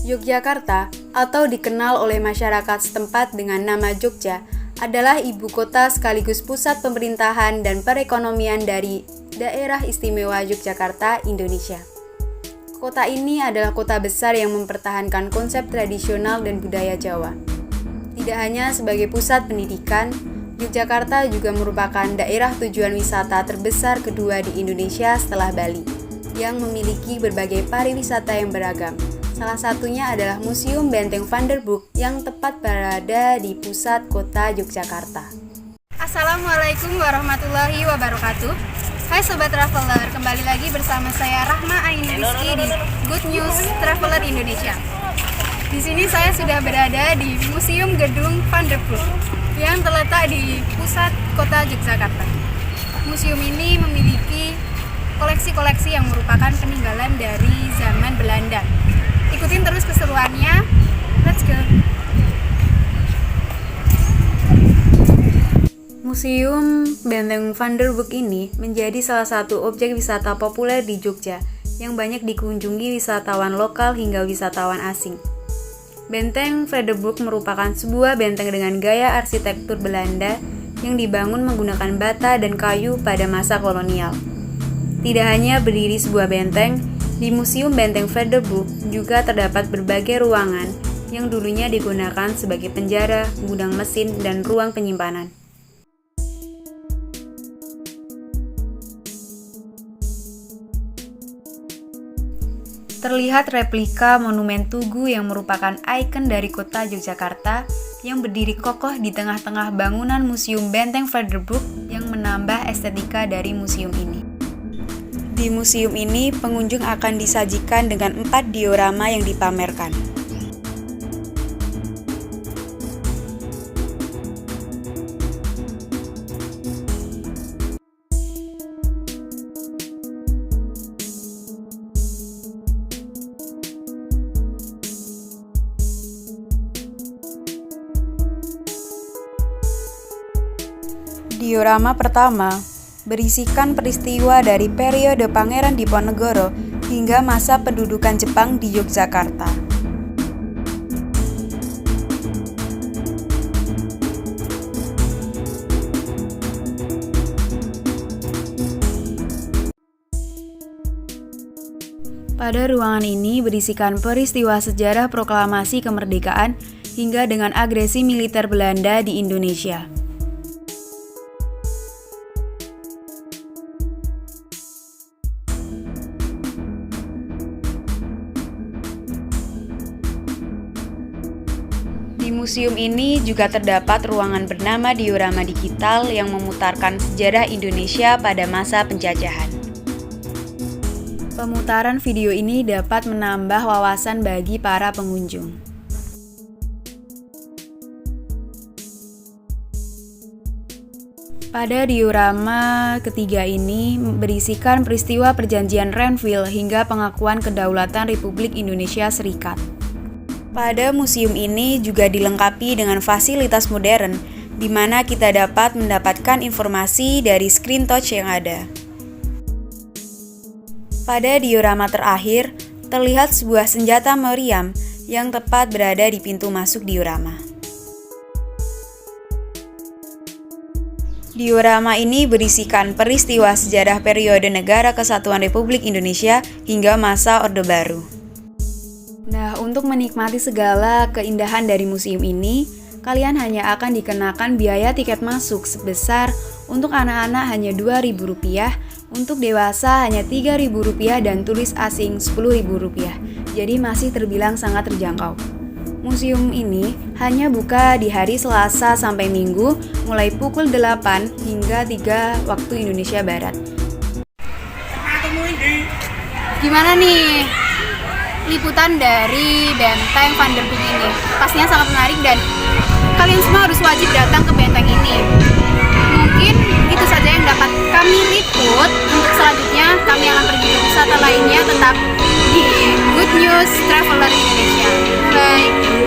Yogyakarta, atau dikenal oleh masyarakat setempat dengan nama Jogja, adalah ibu kota sekaligus pusat pemerintahan dan perekonomian dari Daerah Istimewa Yogyakarta, Indonesia. Kota ini adalah kota besar yang mempertahankan konsep tradisional dan budaya Jawa. Tidak hanya sebagai pusat pendidikan, Yogyakarta juga merupakan daerah tujuan wisata terbesar kedua di Indonesia setelah Bali, yang memiliki berbagai pariwisata yang beragam. Salah satunya adalah Museum Benteng Van der Burg yang tepat berada di pusat kota Yogyakarta. Assalamualaikum warahmatullahi wabarakatuh. Hai Sobat Traveler, kembali lagi bersama saya Rahma Aini Rizky di Good News Traveler Indonesia. Di sini saya sudah berada di Museum Gedung Van der Burg yang terletak di pusat kota Yogyakarta. Museum ini memiliki koleksi-koleksi yang merupakan peninggalan dari zaman Belanda. Ikutin terus keseruannya, let's go! Museum Benteng Van der Burg ini menjadi salah satu objek wisata populer di Jogja yang banyak dikunjungi wisatawan lokal hingga wisatawan asing. Benteng Van der Burg merupakan sebuah benteng dengan gaya arsitektur Belanda yang dibangun menggunakan bata dan kayu pada masa kolonial. Tidak hanya berdiri sebuah benteng, di Museum Benteng Van der Burg juga terdapat berbagai ruangan yang dulunya digunakan sebagai penjara, gudang mesin, dan ruang penyimpanan. Terlihat replika monumen Tugu yang merupakan ikon dari kota Yogyakarta yang berdiri kokoh di tengah-tengah bangunan Museum Benteng Van der Burg yang menambah estetika dari museum ini. Di museum ini, pengunjung akan disajikan dengan 4 diorama yang dipamerkan. Diorama pertama berisikan peristiwa dari periode Pangeran Diponegoro hingga masa pendudukan Jepang di Yogyakarta. Pada ruangan ini berisikan peristiwa sejarah proklamasi kemerdekaan hingga dengan agresi militer Belanda di Indonesia. Di museum ini juga terdapat ruangan bernama diorama digital yang memutarkan sejarah Indonesia pada masa penjajahan. Pemutaran video ini dapat menambah wawasan bagi para pengunjung. Pada diorama ketiga ini berisikan peristiwa perjanjian Renville hingga pengakuan kedaulatan Republik Indonesia Serikat. Pada museum ini juga dilengkapi dengan fasilitas modern, di mana kita dapat mendapatkan informasi dari screen touch yang ada. Pada diorama terakhir, terlihat sebuah senjata meriam yang tepat berada di pintu masuk diorama. Diorama ini berisikan peristiwa sejarah periode Negara Kesatuan Republik Indonesia hingga masa Orde Baru. Nah, untuk menikmati segala keindahan dari museum ini, kalian hanya akan dikenakan biaya tiket masuk sebesar untuk anak-anak hanya Rp2.000, untuk dewasa hanya Rp3.000 dan turis asing Rp10.000. Jadi masih terbilang sangat terjangkau. Museum ini hanya buka di hari Selasa sampai Minggu mulai pukul 8 hingga 3 waktu Indonesia Barat. Gimana nih liputan dari Benteng Van der Burg ini? Pastinya sangat menarik dan kalian semua harus wajib datang ke benteng ini. Mungkin itu saja yang dapat kami liput. Untuk selanjutnya kami akan pergi ke wisata lainnya, tetap di Good News Traveler Indonesia. Bye.